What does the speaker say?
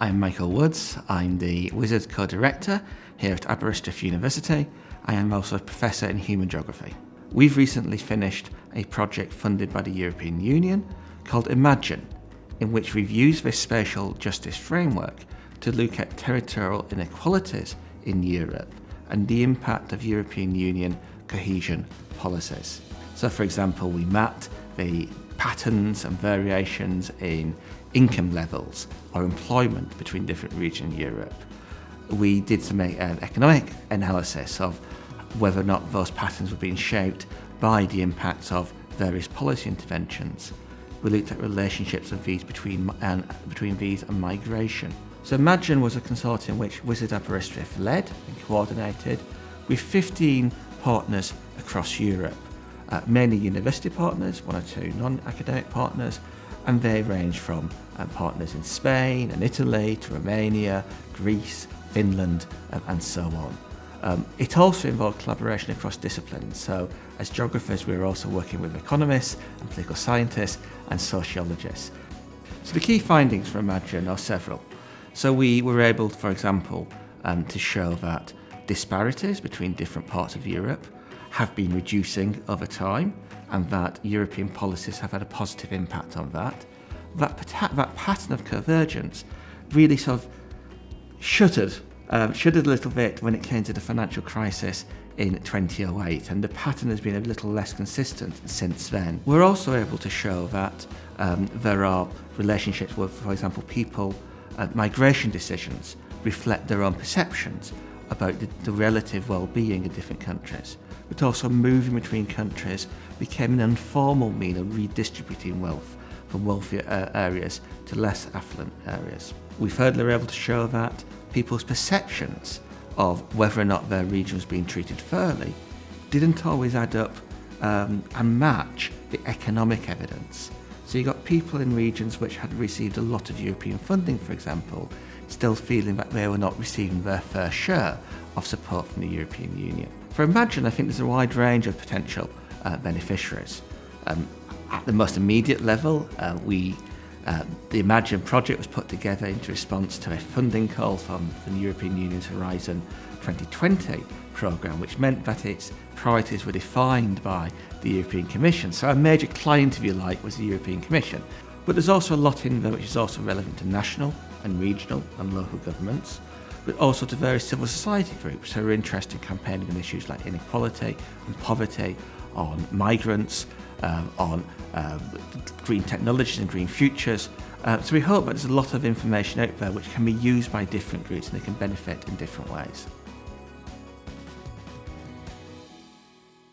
I'm Michael Woods. I'm the Wizard co-director here at Aberystwyth University. I am also a professor in human geography. We've recently finished a project funded by the European Union called Imagine, in which we've used this spatial justice framework to look at territorial inequalities in Europe and the impact of European Union cohesion policies. So, for example, we mapped the patterns and variations in income levels or employment between different regions in Europe. We did some economic analysis of whether or not those patterns were being shaped by the impacts of various policy interventions. We looked at relationships of these between these and migration. So Imagine was a consortium which Wizard Aberystwyth led and coordinated with 15 partners across Europe, mainly university partners, one or two non-academic partners, and they range from partners in Spain and Italy to Romania, Greece, Finland, and so on. It also involved collaboration across disciplines. So as geographers, we were also working with economists and political scientists and sociologists. So the key findings from Imagine are several. So we were able, for example, to show that disparities between different parts of Europe have been reducing over time, and that European policies have had a positive impact on that. That pattern of convergence really sort of shuddered a little bit when it came to the financial crisis in 2008, and the pattern has been a little less consistent since then. We're also able to show that there are relationships with, for example, people, migration decisions reflect their own perceptions about the relative well-being of different countries, but also moving between countries became an informal means of redistributing wealth from wealthier areas to less affluent areas. We further were able to show that people's perceptions of whether or not their region was being treated fairly didn't always add up and match the economic evidence. So you got people in regions which had received a lot of European funding, for example, still feeling that they were not receiving their fair share of support from the European Union. For Imagine, I think there's a wide range of potential beneficiaries. At the most immediate level, the Imagine project was put together in response to a funding call from the European Union's Horizon 2020 programme, which meant that its priorities were defined by the European Commission. So a major client, if you like, was the European Commission. But there's also a lot in there which is also relevant to national and regional and local governments, but also to various civil society groups who are interested in campaigning on issues like inequality and poverty, on migrants, on green technologies and green futures. So we hope that there's a lot of information out there which can be used by different groups and they can benefit in different ways.